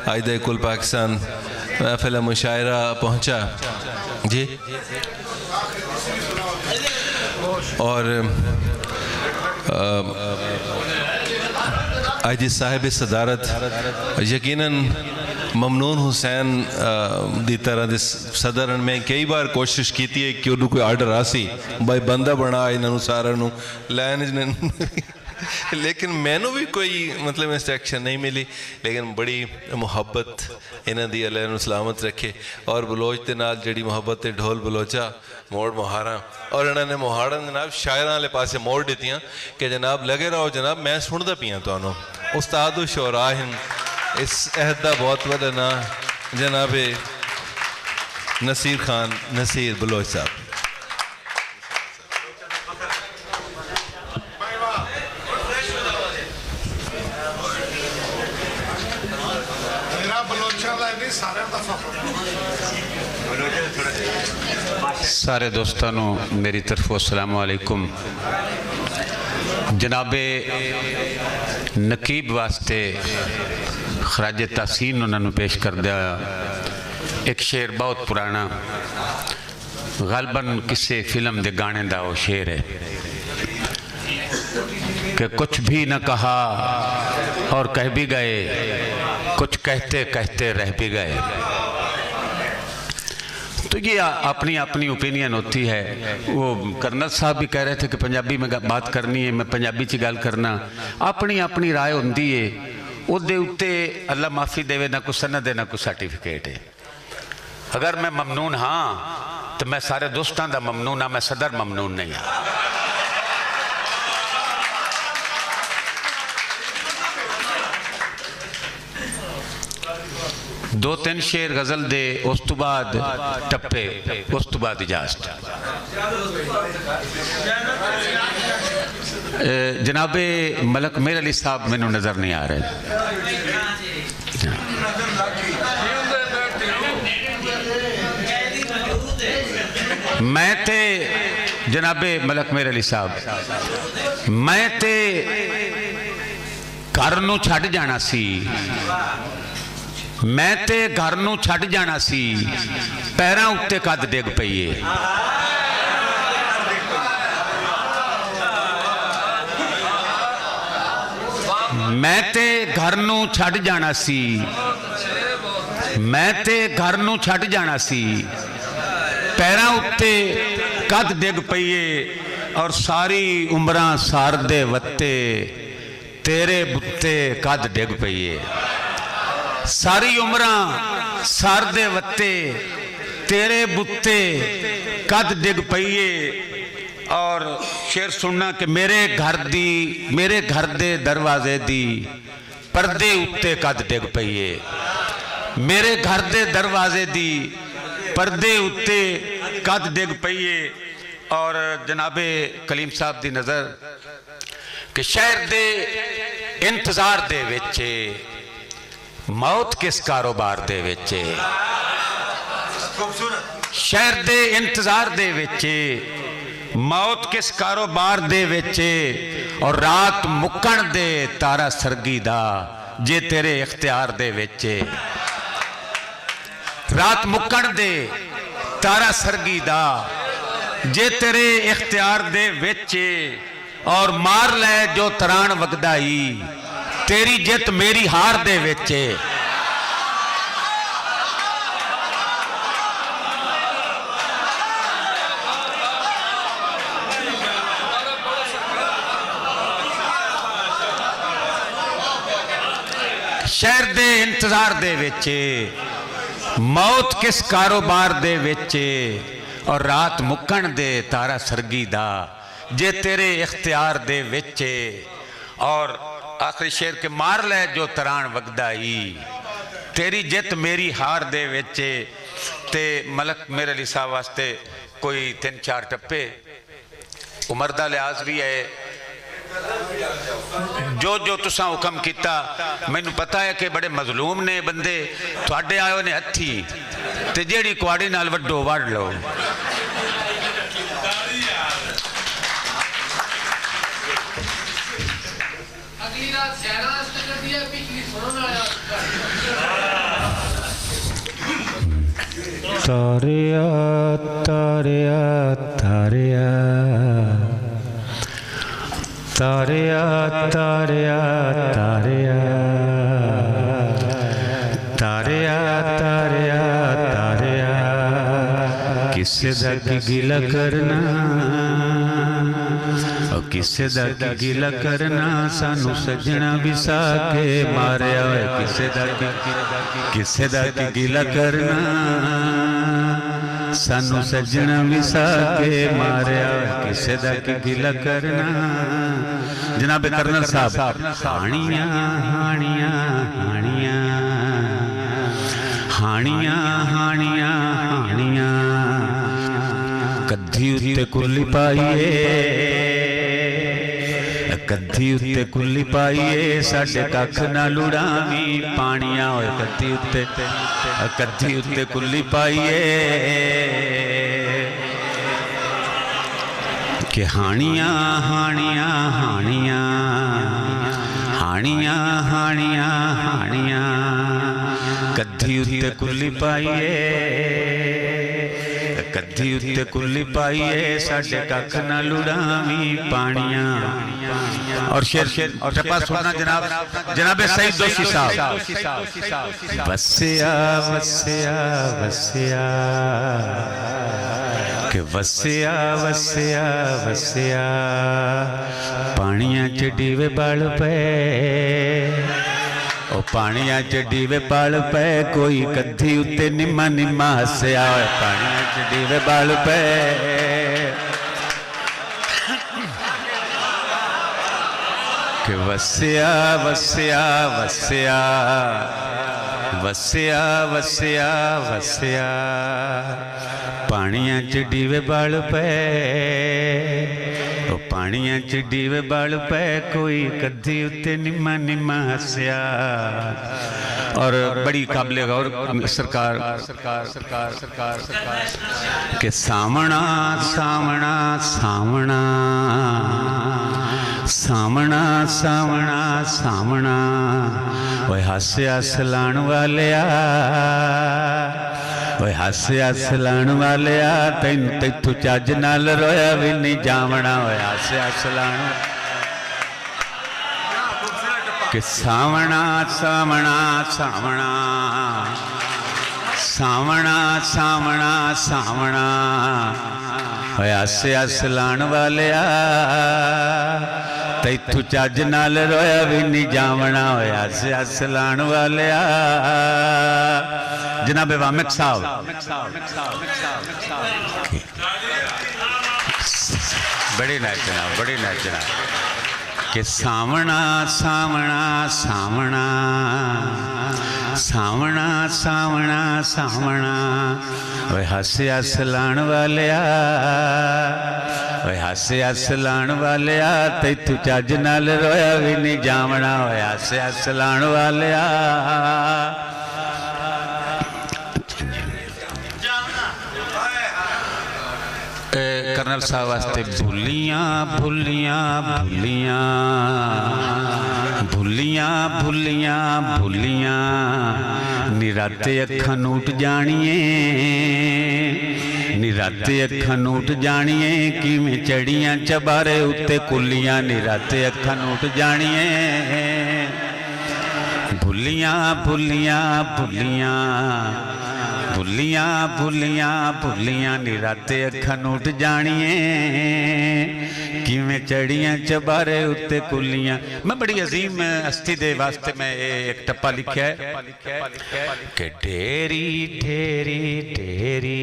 आज दे कुल पाकिस्तान महफिल मुशायरा पहुँचा जी। और आज साहिब सदारत यकीनन ममनून हुसैन दी तरह दे सदर में कई बार कोशिश की है कि उन्होंने कोई आर्डर आसी भाई बंदा बना इन्होंने सारा लैन लेकिन मैनू भी कोई मतलब इंस्ट्रक्शन नहीं मिली। लेकिन बड़ी मुहब्बत इन्हों की अल्लाह सलामत रखे। और बलोच के नाल जी मुहब्बत ढोल बलोचा मोड़ मुहारा और इन्होंने मुहाड़ा जनाब शायरां वाले पासे मोड़ दित्तियां कि जनाब लगे रहो जनाब मैं सुनता पिया तुहानू उस्ताद शोरा इस अहद का बहुत बड़ा ना जनाब नसीर खान नसीर बलोच साहब। सारे दोस्तों मेरी तरफ अस्सलाम वालेकुम। जनाबे नकीब वास्ते खराज तहसीन उन्होंने पेश कर दिया। एक शेर बहुत पुराना गलबन किसी फिल्म के गाने का वो शेर है कि कुछ भी न कहा और कह भी गए, कुछ कहते कहते रह भी गए। तो ये अपनी अपनी ओपिनियन होती है। वो कर्नल साहब भी कह रहे थे कि पंजाबी में बात करनी है, मैं पंजाबी च गल करना। अपनी अपनी राय होंदी है, उहदे उत्ते अल्लाह माफ़ी देवे ना कोई सनद है ना कोई सर्टिफिकेट है। अगर मैं ममनून हाँ तो मैं सारे दोस्तों का ममनून हाँ, मैं सदर ममनून नहीं हाँ। दो तीन शेर गजल दे उस तो बाद टप्पे उस तो बाद इजाजत। जनाबे मलक मेर अली साहब मैनू नज़र नहीं आ रहे। मैं ते जनाबे मलक मेर अली साहब मैं ते घर नूं छड्ड जाना सी, मैं ते घर नूं छड्ड जाना सी, पैरां उत्ते कद डिग पईए। मैं ते घर नूं छड्ड जाना सी, मैं ते घर नूं छड्ड जाना सी, पैरां उत्ते कद डिग पईए। और सारी उमरां सारदे वत्ते तेरे बुत्ते कद डिग पईए। सारी उमरां सारदे वत्ते तेरे बुत्ते कद डिग पईए। और शेर सुनना कि मेरे घर दे दरवाजे दी पर्दे उत्ते कद डिग पईए। मेरे घर दे दरवाजे दी पर्दे उत्ते कद डिग पईए। और जनाबे कलीम साहब दी नज़र कि शहर दे इंतजार दे विच मौत किस कारोबार दे विच, शहर दे इंतजार दे विच मौत किस कारोबार दे विच। और रात मुक्कण दे तारा सरगी दा जे तेरे इख्तियार दे विच। रात मुक्कण दे तारा सरगी दा जे तेरे इख्तियार दे विच। और मार लै जो तरान वगदाई तेरी जित मेरी हार दे विच। शहर दे इंतजार दे विच मौत किस कारोबार दे विच। और रात मुक्कण दे तारा सरगी दा जे तेरे इख्तियार दे विच। और आखिरी शेर के मार लै जो तरान वगदाई तेरी जित मेरी हार दे विच। ते मलक मेरे अली साहब वास्ते कोई 3-4 टप्पे उमर दा लिहाज भी है। जो जो तुसा हुक्म किया मैनू पता है कि बड़े मजलूम ने बंदे थोड़े आए ने हथी ते जेड़ी कुआड़ी नाल वड्डो वड़ लो। अगली रात ਤਾਰਿਆ ਤਾਰਿਆ ਤਾਰਿਆ ਤਾਰਿਆ ਤਾਰਿਆ ਤਾਰਿਆ ਤਾਰਿਆ ਤਾਰਿਆ ਤਾਰਿਆ ਕਿਸੇ ਦਾ ਕੀ ਗਿਲਾ ਕਰਨਾ ਕਿਸੇ ਦਾ ਕੀ ਗਿਲਾ ਕਰਨਾ ਸਾਨੂੰ ਸੱਜਣਾ ਵਿਸਾ ਕੇ ਮਾਰਿਆ ਓਏ ਕਿਸੇ ਦਾ ਕੀ ਗਿਲਾ ਕਰਨਾ ਸਾਨੂੰ ਸੱਜਣਾ ਵਿਸਾ ਕੇ ਮਾਰਿਆ ਕਿਸੇ ਦਾ ਕੀ ਗਿਲਾ ਕਰਨਾ ਜਨਾਬ ਕਰਨਲ ਸਾਹਿਬ ਹਾਣੀਆਂ ਹਾਣੀਆਂ ਹਾਣੀਆਂ ਹਾਣੀਆਂ ਹਾਣੀਆਂ ਹਾਣੀਆਂ ਕੱਧੀ ਉੱਤੇ ਕੁੱਲੀ ਪਾਈਏ ਕੱਧੀ ਉੱਤੇ ਕੁੱਲੀ ਪਾਈਏ ਸਾਡੇ ਕੱਖ ਨਾ ਲੁੜਾਵੀਂ ਪਾਣੀਆਂ ਓਏ ਕੱਧੀ ਉੱਤੇ ਕੁੱਲੀ ਪਾਈਏ ਕਿ ਹਾਣੀਆਂ ਹਾਣੀਆਂ ਹਾਣੀਆਂ ਹਾਣੀਆਂ ਹਾਣੀਆਂ ਹਾਣੀਆਂ ਕੱਧੀ ਉੱਤੇ ਕੁੱਲੀ ਪਾਈਏ ਕੱਧੀ ਉੱਤੇ ਕੁੱਲੀ ਪਾਈਏ ਸਾਡੇ ਕੱਖ ਨਾ ਲੁੜਾਵੀਂ ਪਾਣੀਆਂ और शेर और टप्पा सुनना जनाब सईद दोषी साहब वसिया वसिया वसिया के वसिया वसिया वसिया पानिया च डीवे बल पे ओ पानिया च डीवे बल पे कोई कद्धी उत्ते निम्मा निम्मा हसया पानिया च डीवे बल पे कि वसिया वसिया वसिया वसिया वसिया वसिया पानिया च डीवे बल पे ओ पानिया च डीवे बल पे कोई कद्धी उत्ते निम्मा निम्मा हसया और बड़ी काबिल गौर सरकार सरकार सरकार सरकार सरकार के सामना सामना सामना सामना सामना सामना ओए हास्य हसलाण वालिया ओए हास्य हसलाण वालिया तैन तैथू चज नाल रोया भी नहीं जावना ओए हास्य हसलाण कि सावना सावना सावना सावना सावना सावना ओए हास्य हसलाण वालिया तैथू चज नाल रोया भी नहीं जावना होया से हसलाण वालिया जनाब वामिक साहब बड़ी नाचना बड़ी नाचना कि सावना सावना सावना सावना सावना सावना ओए हास्य हसलाण वालिया ओए हास्य हसलाण वालिया तैथू चज नाल रोया भी नहीं जावना ओए हास्य हसलाण वालिया कर्नल साहब वास्ते भुलियां भुलियां भुलियां भुलियां भुलियां भुलियां निराते अखां नूट जानिए निराते अखां नूट जानिए किवें चढ़ियां चबारे उत्ते कुलियां निराते अखां नूट जानिए भुलियां भुलियां भुलियां भुलियां भुलियां भुलियां निराते अखां नूट जानिए किवें चढ़ियां चबारे उत्ते कुलियां। मैं बड़ी अजीम हस्ती दे वास्ते मैं एक टप्पा लिखा है कि ढेरी ढेरी ढेरी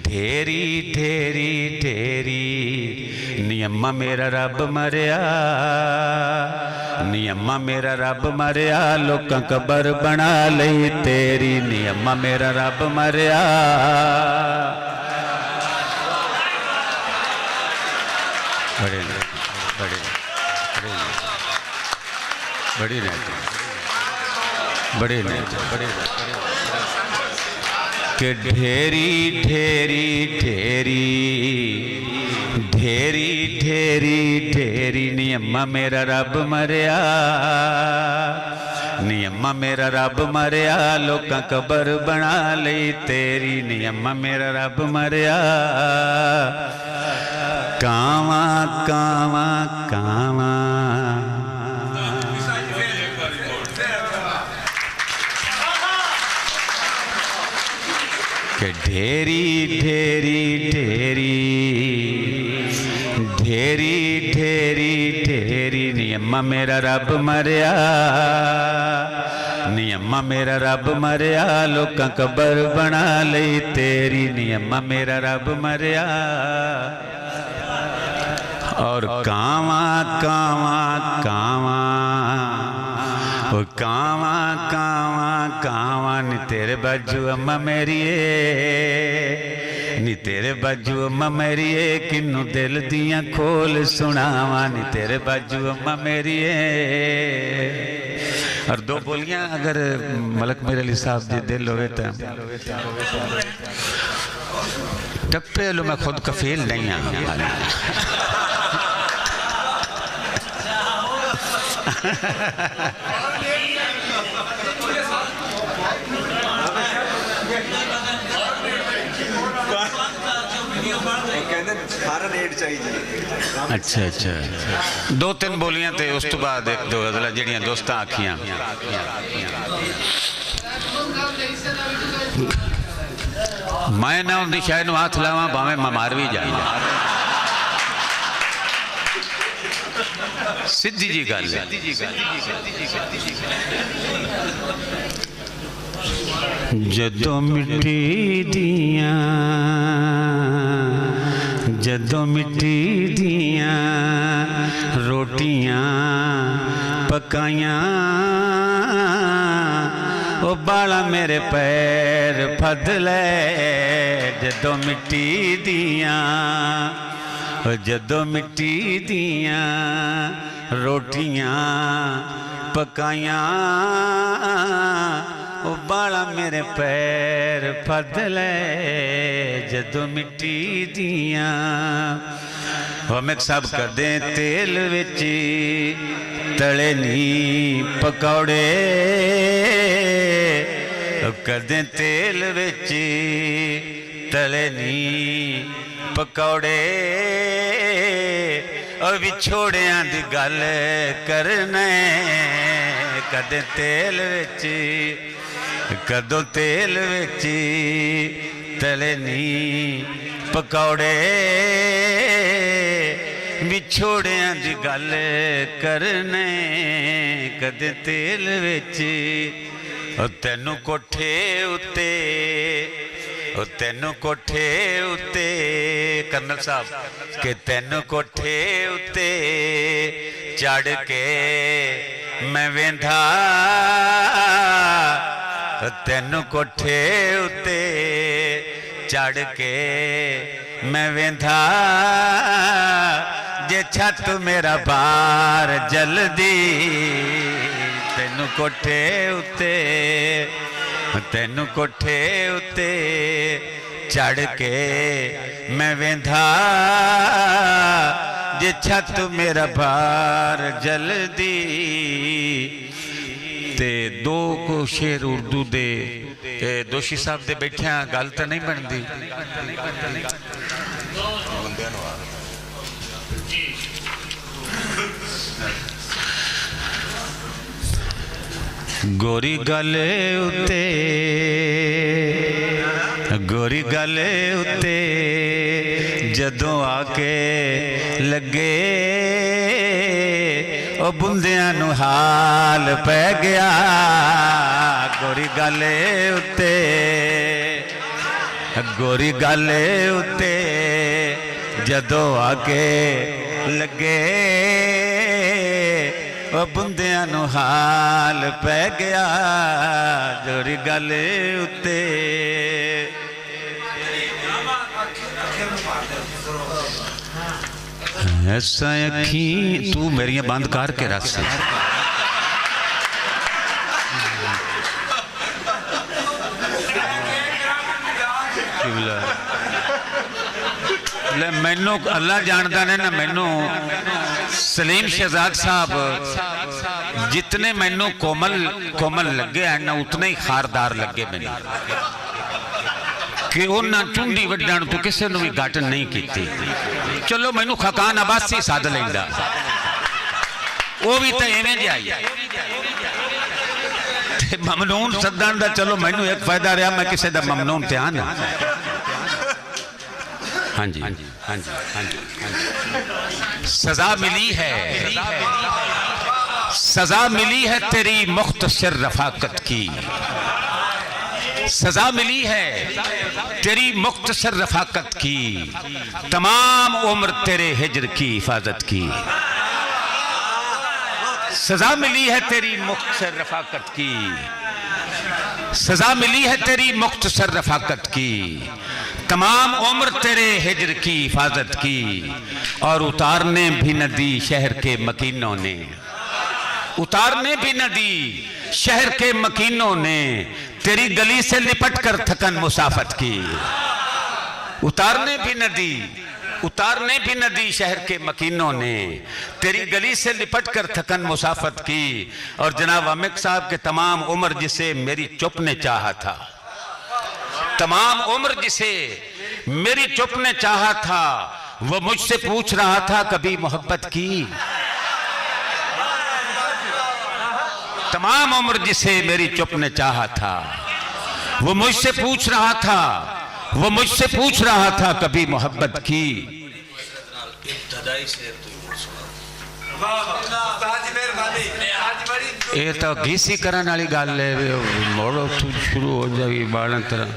ढेरी ढेरी ढेरी नियम्मा मेरा रब मरिया नियम्मा मेरा रब मरिया लोकां कबर बना लई तेरी नियम्मा मेरा रब मरिया बड़े बड़े बड़ी बड़े बड़े के ढेरी ढेरी ढेरी ढेरी ढेरी ढेरी नियम्मा मेरा रब मरिया नी अम्मा मेरा रब मरिया लोकां कबर बना लई तेरी नी अम्मा मेरा रब मरिया कावा कावा कावा के ढेरी ढेरी ढेरी ढेरी ढेरी ढेरी नी अम्मा मेरा रब मरिया नी अम्मा मेरा रब मरिया लोकां कबर बना लई तेरी नी अम्मा मेरा रब मरिया और कावा कावा कावा कावा कावा कावा नी तेरे बाजू अम्मा मेरिए नी तेरे बाजू अम्मा मेरिए किन्नू दिल दियां खोल सुनावा नी तेरे बाजू अम्मा मेरिए। और दो बोलियां अगर मलक मेरे अली साहब जी दिल होवे तो टप्पे लो मैं खुद कफील नहीं हाँ अच्छा अच्छा दो तीन बोलियां ते उस तो बाद एक दो गजल जड़ियां दोस्तां आखियां मैं ना उनकी शायद हाथ लावा भावें मैं मार भी जाए सीधी जी गल जदों मिट्टी दियां जदों मिट्टी दियां रोटियां पकाइयां ओ बाला मेरे पैर फदले जदों मिट्टी दियां जदों मिट्टी दियां रोटियां पकाइयां ओ बाला मेरे पैर फदले जदों मिट्टी दियां मिक्स सब करदे तेल विच तले नी पकौड़े करदे तेल विच तले नी पकौड़े और विछोड़ियां दी गल करने कदे तेल विच कदों तेल विच तले नी पकौड़े विछोड़ियां दी गल करने कदे तेल विच तैनू कोठे उत्ते तैनू कोठे उत्ते कर्नल साहब के तैनू कोठे उत्ते चढ़ के मैं वेंधा तैनू कोठे उत्ते चढ़ के मैं वेंधा जे छत मेरा बार जल्दी तैनू कोठे उत्ते तैनू कोठे उत्ते चढ़ के मैं वेंधा जे छत मेरा बार जल्दी ते दो को शेर उर्दू दे दोषी साहब दे बैठिया गल तो नहीं बनती गोरी गले उत्ते जदों आके लगे ओ बुंदियां नू हाल पै गया गोरी गले उत्ते जदों आके लगे ओ बुंदियां नू हाल पै गया गोरी गले उत्ते ऐसा अखी तू मेरियां बंद करके रख मैनू अल्लाह जानता ने ना मैनू सलीम शहजाद साहब जितने मैनू कोमल कोमल लगे हैं ना उतने ही खारदार लगे मैनू कि उन्हें चुंडी वड्डण तो किसी ने भी घट नहीं की। चलो मैनू खकान अबासी सद लेंदा वो भी तो इवें जाई ममनून सदन का। चलो मैनू एक फायदा रहा मैं किसी का ममनून ध्यान। हाँ जी हाँ जी हाँ जी हाँ जी। सजा मिली है, सजा मिली है तेरी मुख्तसर रफाकत की, सजा मिली है तेरी मुख्तसर रफाकत की, तमाम उम्र तेरे हिज्र की हिफाजत की। सजा मिली है तेरी मुख्तसर रफाकत की, सजा मिली है तेरी मुख्तसर रफाकत की, तमाम उम्र तेरे हिज्र की हिफाजत की। और उतारने भी न दी शहर के मकीनों ने, उतारने भी न दी शहर के मकीनों ने, तेरी गली से लिपट कर थकन मुसाफत की। उतारने भी न दी, उतारने भी न दी शहर के मकीनों ने, तेरी गली से लिपट कर थकन मुसाफत की। और जनाब अमिक साहब के तमाम उम्र जिसे मेरी चुप ने चाहा था, तमाम उम्र जिसे मेरी चुप ने चाहा था, वो मुझसे पूछ रहा था कभी मोहब्बत की। तमाम उम्र जिसे मेरी चुप ने चाहा था, वो मुझसे पूछ रहा था, वो मुझसे पूछ रहा था कभी मोहब्बत की। ये तो घीसी करने वाली गल है, मोड़ो शुरू हो जाएगी बालन तरह।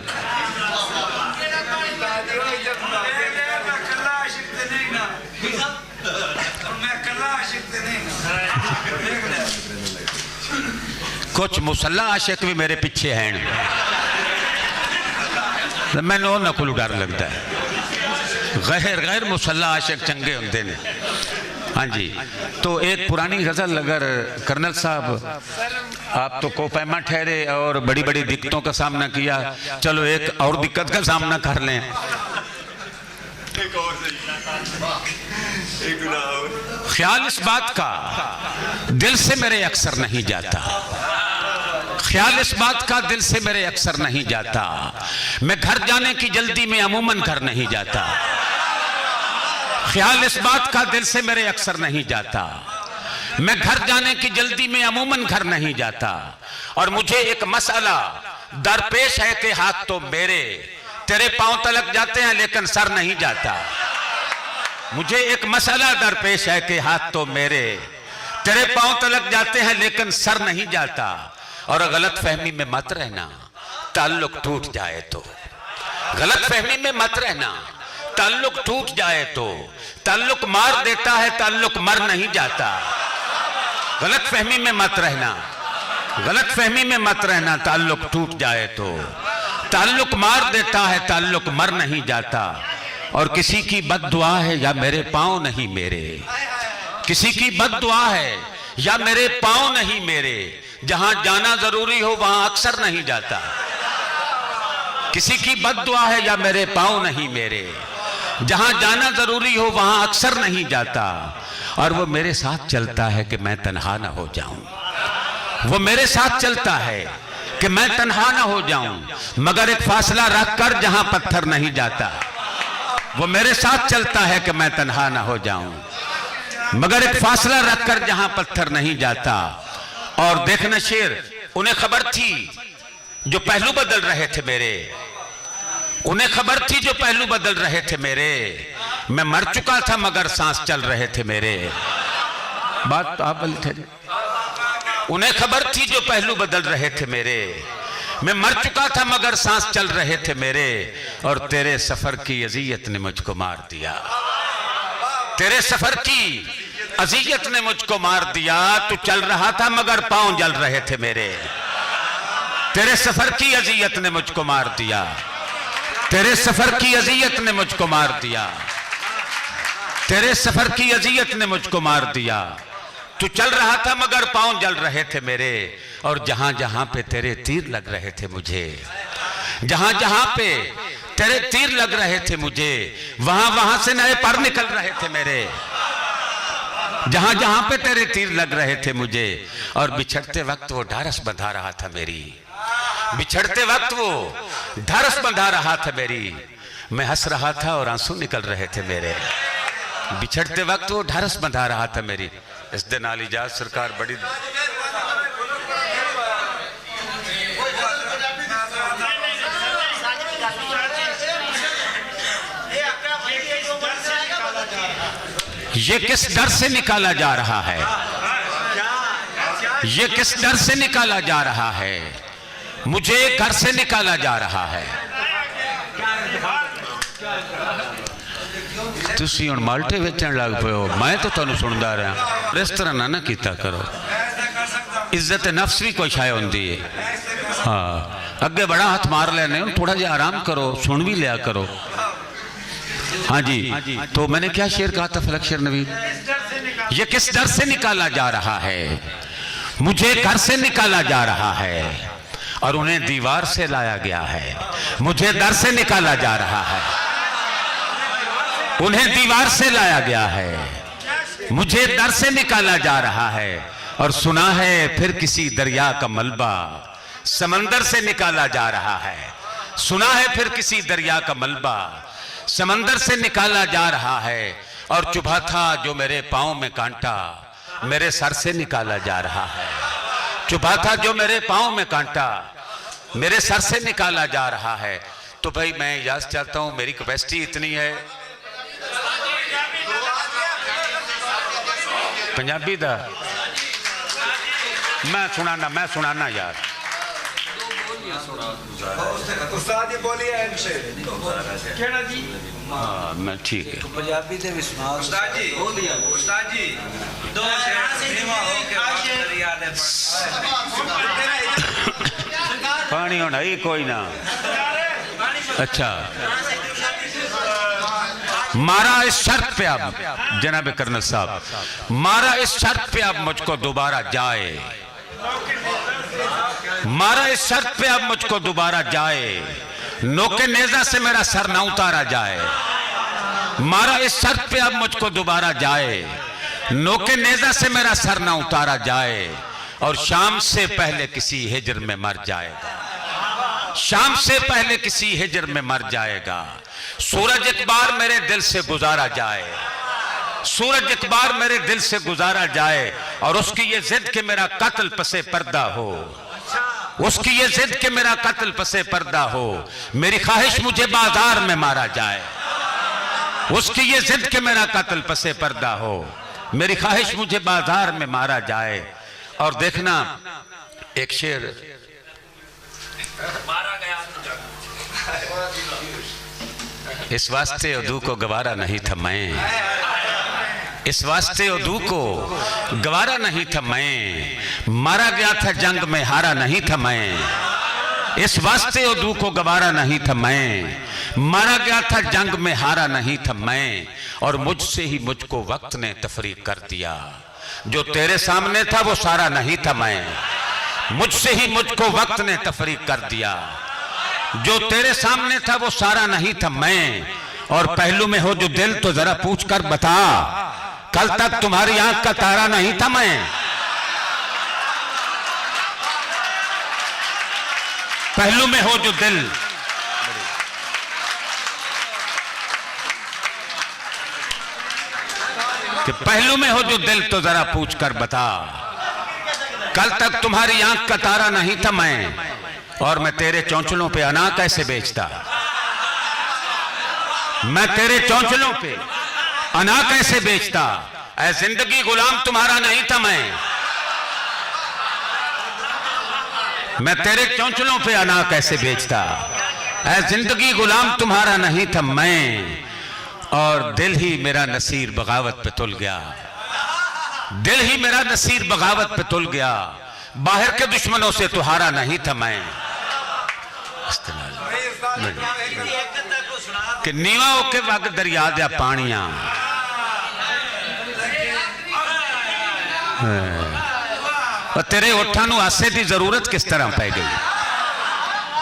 कुछ मुसल्ला आशिक भी मेरे पीछे हैं, मैंने उन्होंने को डर लगता है। गैर गैर मुसल्ला आशिक चंगे होंगे ने। हाँ जी, तो एक पुरानी गजल अगर कर्नल साहब आप तो कोपैमा ठहरे और बड़ी बड़ी दिक्कतों का सामना किया, चलो एक और दिक्कत का सामना कर लें। ख्याल इस बात का दिल से मेरे अक्सर नहीं जाता, ख्याल इस बात का दिल से मेरे अक्सर नहीं जाता, मैं घर जाने की जल्दी में अमूमन घर नहीं जाता। ख्याल इस बात का दिल से मेरे अक्सर नहीं जाता, मैं घर जाने की जल्दी में अमूमन घर नहीं जाता। और मुझे एक मसला दरपेश है कि हाथ तो मेरे तेरे पांव तलक जाते हैं लेकिन सर नहीं जाता। मुझे एक मसला दरपेश है कि हाथ तो मेरे तेरे पांव तलक जाते हैं लेकिन सर नहीं जाता। और गलत फहमी में मत रहना ताल्लुक टूट जाए तो, गलत फहमी में मत रहना ताल्लुक टूट जाए तो, ताल्लुक मार देता है ताल्लुक मर नहीं जाता। गलत फहमी में मत रहना, गलत फहमी में मत रहना, ताल्लुक टूट जाए तो, ताल्लुक मार देता है ताल्लुक मर नहीं जाता। और किसी की बद्दुआ है या मेरे पांव नहीं मेरे, किसी की बद्दुआ है या मेरे पांव नहीं मेरे, जहां जाना जरूरी हो वहां अक्सर नहीं जाता। किसी की बद्दुआ है या मेरे पांव नहीं मेरे, जहां जाना जरूरी हो वहां अक्सर नहीं जाता। और वो मेरे साथ चलता है कि मैं तन्हा ना हो जाऊं, वो मेरे साथ चलता है कि मैं तन्हा ना हो जाऊं, मगर एक फासला रखकर जहां पत्थर नहीं जाता। वो मेरे साथ चलता है कि मैं तन्हा ना हो जाऊं, मगर एक फासला रखकर जहां पत्थर नहीं जाता। और देखना शेर, उन्हें खबर थी जो पहलू बदल रहे थे मेरे, उन्हें खबर थी जो पहलू बदल रहे थे मेरे, मैं मर चुका था मगर सांस चल रहे थे मेरे। बात तो आप बोले थे। उन्हें खबर थी जो पहलू बदल रहे थे मेरे, मैं मर चुका था मगर सांस चल रहे थे मेरे। और तेरे सफर की अजियत ने मुझको मार दिया, तेरे सफर की अजियत ने मुझको मार दिया। तू चल रहा था मगर पांव जल रहे थे मेरे, तेरे सफर की अजियत ने मुझको मार दिया, तेरे सफर की अजियत ने मुझको मार दिया, तेरे सफर की अजियत ने मुझको मार दिया। तू चल रहा था मगर पांव जल रहे थे मेरे। और जहां जहां पे तेरे तीर लग रहे थे मुझे, जहां जहां पे तेरे तीर लग रहे थे मुझे, वहां वहां से नए पर निकल रहे थे मेरे, जहां जहां पे तेरे तीर लग रहे थे मुझे, और बिछड़ते वक्त वो ढारस बंधा रहा था मेरी, बिछड़ते वक्त वो ढारस बंधा रहा था मेरी। मैं हंस रहा था और आंसू निकल रहे थे मेरे, बिछड़ते वक्त वो ढारस बंधा रहा था मेरी। इस दिन आली इजाज सरकार बड़ी ये किस डर से निकाला जा रहा है, ये किस डर से निकाला जा रहा है, मुझे घर से निकाला जा रहा है। तुसी हुण माल्टे वेचण लग पे हो, मैं तो तुहानू सुनदा रहा। इस तरह ना कीता करो, इज्जत नफ्स भी कोई शाय होंदी है। हाँ, अगे बड़ा हाथ मार लेने, थोड़ा जिहा आराम करो, सुन भी लिया करो। हाँ जी, तो मैंने क्या शेर कहा था फलक शेर नवीद? ये किस डर से निकाला जा रहा है, मुझे घर से निकाला जा रहा है और उन्हें दीवार से लाया गया है। मुझे डर से निकाला जा रहा है, उन्हें दीवार से लाया गया है। मुझे डर से निकाला जा रहा है और सुना है फिर किसी दरिया का मलबा समंदर से निकाला जा रहा है। सुना है फिर किसी दरिया का मलबा समंदर से निकाला जा रहा है। और चुभा था जो मेरे पांव में कांटा मेरे सर से निकाला जा रहा है। चुभा था जो मेरे पांव में कांटा मेरे सर से निकाला जा रहा है। तो भाई मैं याद चाहता हूं, मेरी कैपेसिटी इतनी है। पंजाबी दा मैं सुनाना यार। हाँ, मैं ठीक है। पंजाबी दे विस्माल उस्ताद जी दो पानी होना ही कोई ना। अच्छा, मारा इस शर्त पे अब जनाब कर्नल साहब, मारा इस शर्त पे अब मुझको दोबारा जाए, मारा इस शर्त पे अब मुझको दोबारा जाए, नोके नेजा से मेरा सर ना उतारा जाए। मारा इस शर्त पे अब मुझको दोबारा जाए, नोके नेजा से मेरा सर ना उतारा जाए और शाम से पहले किसी हिजर में मर जाएगा। शाम से पहले किसी हिजर में मर जाएगा। सूरज एक बार मेरे दिल से गुजारा जाए, सूरज एक बार मेरे दिल से गुजारा जाए और उसकी ये जिद कि मेरा कत्ल पसे पर्दा हो, उसकी ये जिद कि मेरा कत्ल पसे पर्दा हो। मेरी ख्वाहिश मुझे बाजार में मारा जाए, उसकी ये जिद कि मेरा कत्ल पसे पर्दा हो। मेरी ख्वाहिश मुझे बाजार में मारा जाए। और देखना एक शेर इस वास्ते उदू को गवारा नहीं था मैं, इस वास्ते उदू को गवारा नहीं था मैं, मारा गया था जंग में हारा नहीं था मैं। इस वास्ते उदू को गवारा नहीं था मैं, मारा गया था जंग में हारा नहीं था मैं। और मुझसे ही मुझको वक्त ने तफरीक कर दिया, जो तेरे सामने था वो सारा नहीं था मैं। मुझसे ही मुझको वक्त ने तफरीक कर दिया, जो तेरे सामने था वो सारा नहीं था मैं। और पहलू में हो जो दिल तो जरा पूछ कर बता, कल तक तुम्हारी आंख का तारा नहीं था मैं। पहलू में हो जो दिल, कि पहलू में हो जो दिल तो जरा पूछ कर बता, कल तक तुम्हारी आंख का तारा नहीं था मैं। और मैं तेरे चौंचलों पे अना कैसे बेचता, मैं तेरे चौंचलों पे अना कैसे बेचता। ऐ जिंदगी गुलाम तुम्हारा नहीं था मैं तेरे चौंचलों पे अना कैसे बेचता। ऐ जिंदगी गुलाम तुम्हारा नहीं था मैं। और दिल ही मेरा नसीर बगावत पे तुल गया, दिल ही मेरा नसीर बगावत पे तुल गया। बाहर के दुश्मनों से तो हारा नहीं था मैं। कि नीवा होके वग दरिया दे पानिया, तेरे होठां नूं आसे दी जरूरत किस तरह पै गई,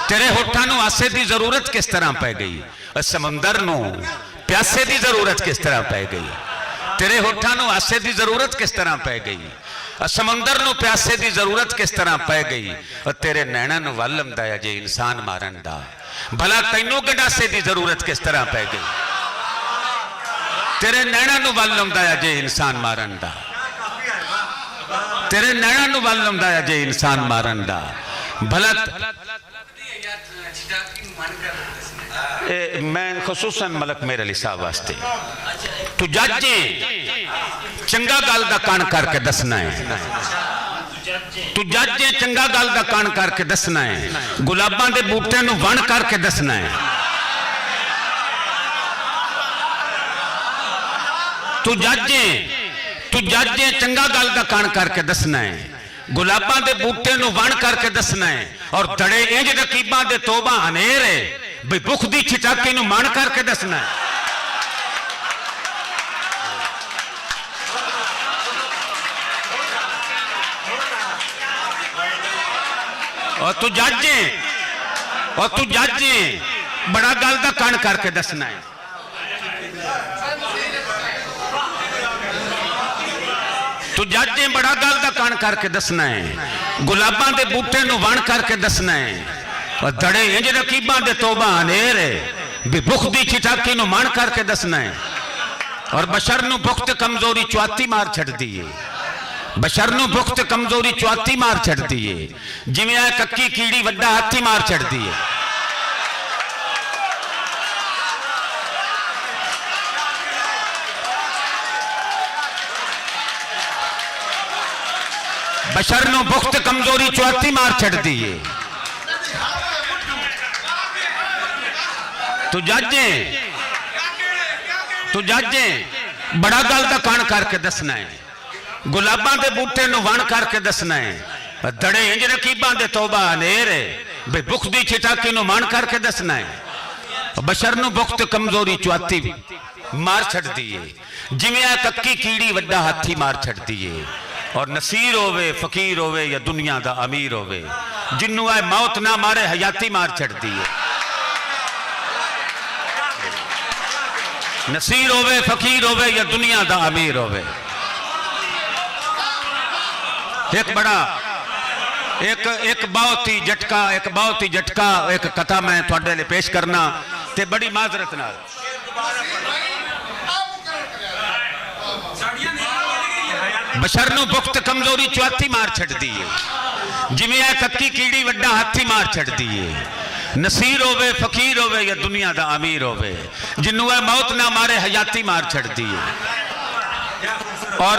तेरे होठां नूं आसे दी जरूरत किस तरह पै गई। समंदर नूं प्यासे दी जरूरत किस तरह पै गई। तेरे होठां नूं आसे की जरूरत किस तरह पै गई, समुंदर नूं प्यासे की जरूरत किस तरह पै गई, और तेरे नैणा नूं वल आउंदा है जे इंसान मारन दा, भला तैनूं गंडासे की जरूरत किस तरह पै गई, तेरे नैणा नूं वल आउंदा है जे इंसान मारन दा, तेरे नैणा नूं वल आउंदा है जे इंसान मारन दा, भला मैं खसूसन मलक मेरे अली साहब वास्ते तू जज चंगा गल दा कान करके दसना है, तू जज चंगा गल दा कान करके दसना है, गुलाबां दे बूटे नूं वण करके दसना है, तू जज चंगा गल दा कान करके दसना है, गुलाबां दे बूटे नूं वण करके दसना है, और दड़े इंज रकीबां दे तोबा हनेर है बई भुख दी छिटाकी नूं मन करके दसना है। और तू जज बड़ा गल दा कान करके दसना है, तू जज बड़ा गल दा कान करके दसना है, गुलाबां दे बूटे नूं वण करके दसना है, और दड़े इंज रकीबां दे तोबा हनेर भी भुख दी छिटाकी नूं मन करके दसना है, और बशर नूं भुख ते कमजोरी चुआती मार छड्डी है, बशर नूं भुख ते कमजोरी चुआती मार छड्डी है, जिवें आ कक्की कीड़ी वड्डा हाथी मार छड्डी है। बशर नूं भुख ते कमजोरी चुआती मार छड्डी है, तू जज बड़ा गल दा कान करके दसना है, गुलाबां दे बूटे नूं वण करके दसना है, दड़े इंज रकीबां दे तौबा हनेर बे भुख दी छिटाकी नूं मन करके दसना है, बशर नूं भुख ते कमजोरी चुआती मार छड्डी है, जिवें आ कक्की कीड़ी वड्डा हाथी मार छड्डी है, और नसीर होवे फकीर होवे या दुनिया दा अमीर होवे, जिन्नू आए मौत ना मारे हयाती मार छड्डी है, नसीर होवे फकीर होवे या दुनिया दा अमीर होवे। एक बड़ा एक बहुत ही झटका एक कथा मैं तुहाडे लिए पेश करना ते बड़ी माजरत नाल। बशर नूं भुख ते कमजोरी चुआती मार छड्डी है, जिवें आ कक्की कीड़ी वड्डा हाथी मार छड्डी है, नसीर होवे फकीर होवे या दुनिया दा अमीर होवे, जिन्नू है मौत ना मारे हयाती मार छड्डी है। और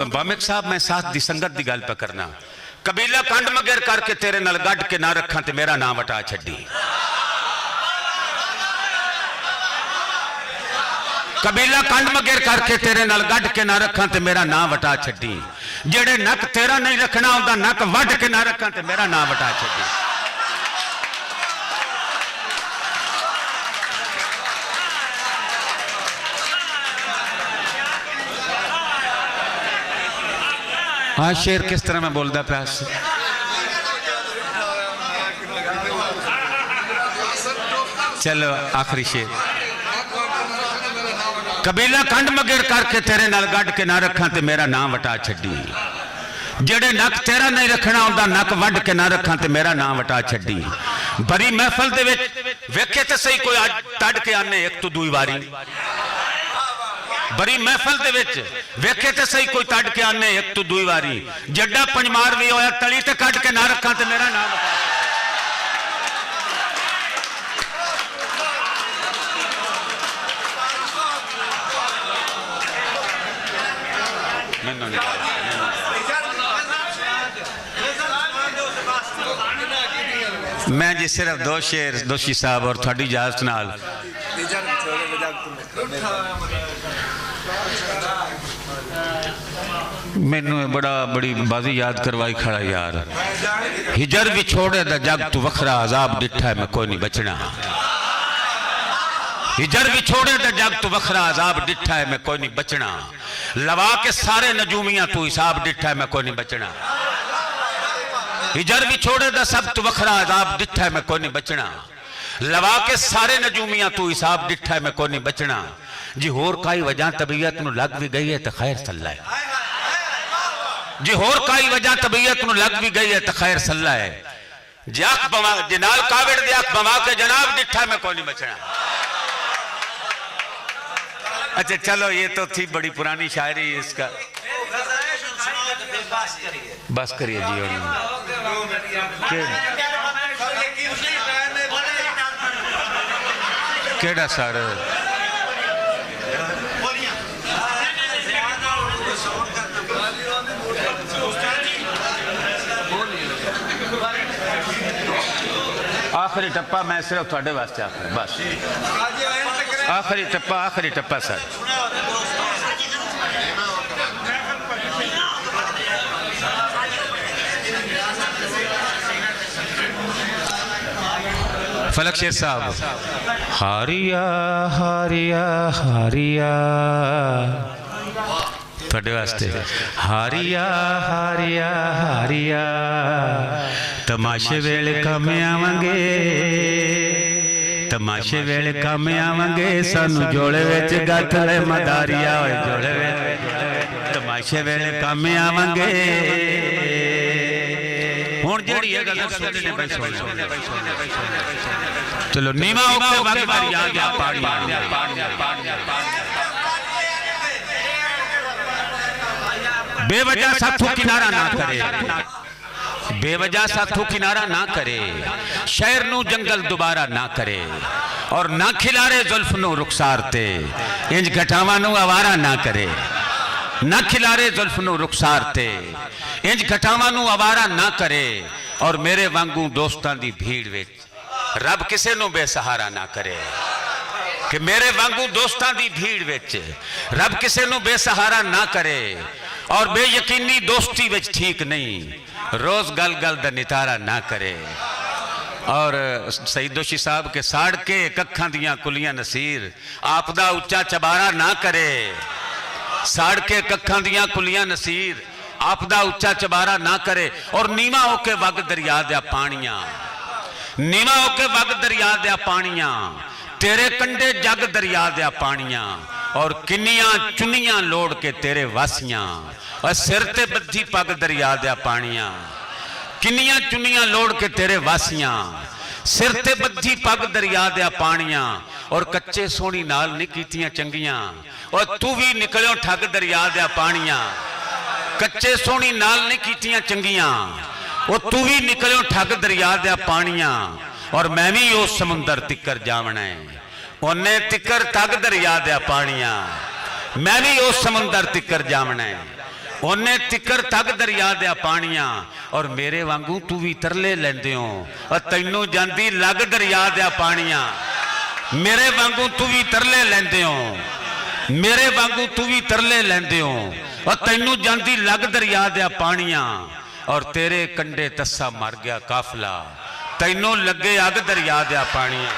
बामिक साहब मैं साथ दी संगत दी गल पे करना, कबीला कंड मगेर करके तेरे नाल गढ़ के ना रखा ते मेरा नाम वटा छड्डी, कबीला कंड मगेर करके तेरे नाल गढ़ के ना रखा ते मेरा नाम वटा छड्डी, जेड़े नक तेरा नहीं रखना उनका नक वढ़ के ना रखा ते मेरा नाम वटा छड्डी। हाँ शेर किस तरह मैं बोलता प्यास चलो आखिरी शेर, कबीला कंड मगेर करके तेरे नाल गढ़ के ना रखा ते मेरा नाम वटा छड्डी, जेड़े नक तेरा नहीं रखना उनका नक वढ़ के ना रखा ते मेरा नाम वटा छड्डी। बड़ी महफल दे विच वेखे ते सही कोई तड़ के आने एक तो दूई वारी, बड़ी महफल दे विच वेखे ते सही कोई तड़ के आने एक तो दूई वारी, जड्डा पंजमार भी होया तली ते कट के ना रखा ते मेरा नाम मैं जी सिर्फ दो शेर दोषी साहब और थोड़ी इजाजत नाल मैनू बड़ी बाजी याद करवाई खड़ा यार, हिजर विछोड़े दा जग तू वखरा अजाब डिठा है मैं कोई नहीं बचना, हिजर विछोड़े दा जग तू वखरा अजाब डिठा है मैं कोई नहीं बचना, लवा के सारे नजूमियां तू हिसाब डिठा है मैं कोई नहीं बचना, हिजर विछोड़े दा सब तू वखरा अजाब डिठा है मैं कोई नहीं बचना, लवा के सारे नजूमियां तू हिसाब डिठा है मैं कोई नहीं बचना, जी होर काई वजह तबीयत नूं लग भी गई है तो खैर सल्ला है, जी होर काई वजह तबीयत नूं लग भी गई है तो खैर सल्ला है। जे अख बमा जनाल कावड़ दे अख बमा के जनाब डिठा में कोनी मचना। अच्छा चलो ये तो थी बड़ी पुरानी शायरी, इसका बस करिए जी। केड़ा सर आखिरी टप्पा मैं सिर्फ थोड़े वास्ते आखिर बस आखिरी टप्पा सर। फलक शेर साहब। हारिया हारिया हारिया थोड़े वास्ते, हारिया हारिया हारिया तमाशे वेले काम आवांगे, तमाशे वेले काम आवांगे, सानू जोड़े विच गठ ले मदारिया होए जोड़े विच, तमाशे वेले काम आवांगे। हुण जेहड़ी है गल सुनने ने भाई सुन चलो नीमा होके वग दरिया गया पानी, बेवजह साथों किनारा ना करे, बेवजह साथों किनारा ना करे, शहर नू जंगल दोबारा ना करे, और ना खिलारे जुल्फ नू रुखसार ते, इंज घटावा नू आवारा ना करे, ना खिलारे जुल्फ नू रुखसार ते, इंज घटावा नू आवारा ना करे, और मेरे वांगू दोस्तां दी भीड़ विच रब किसे नू बेसहारा ना करे, कि मेरे वांगू दोस्तां दी भीड़ विच रब किसे नू बेसहारा ना करे, और बेयकीनी दोस्ती विच ठीक नहीं, रोज गल गल दा नितारा ना करे। और सईद दोशी साहब के साड़ के कखां दियां कुलियां नसीर आपदा उच्चा चबारा ना करे, साड़ के कखां दियां कुलियां नसीर आपदा उच्चा चबारा ना करे, और नीवा होके वग दरिया दे पानियां, नीवा होके वग दरिया दे पानियां, तेरे कंडे जग दरिया दे पानियां, और किन्नियां चुनियां लोड़ के तेरे वासियां, और सिर ते बद्धी पग दरिया दे पानियां, किन्नियां चुनियां लोड़ के तेरे वासियां, सिर ते बद्धी पग दरिया दे पानियां, और कच्चे सोनी नाल नहीं कीतियां चंगियां, और तू भी निकलियो ठग दरिया दे पानियां, कच्चे सोनी नाल नहीं कीतियां चंगियां, और तू भी निकलियो ठग दरिया दे पानियां, और मैं भी उस समुंदर तिकर जावना है, उन्ने तिकर ठग दरिया दे पानियां, मैं भी उस समुंदर तिकर जावना है, उन्ने तिकर ठग दरिया दे पानियां, और मेरे वांगू तू भी तरले लैंदे हो, और तैनू जांदी लग दरिया दे पानियां, मेरे वांगू तू भी तरले लैंदे हो, मेरे वांगू तू भी तरले लैंदे हो, और तैनू जांदी लग दरिया दे पानियां, और तेरे कंडे तस्सा मर गया काफला, तैनू लगे अग दरिया दे पानियां।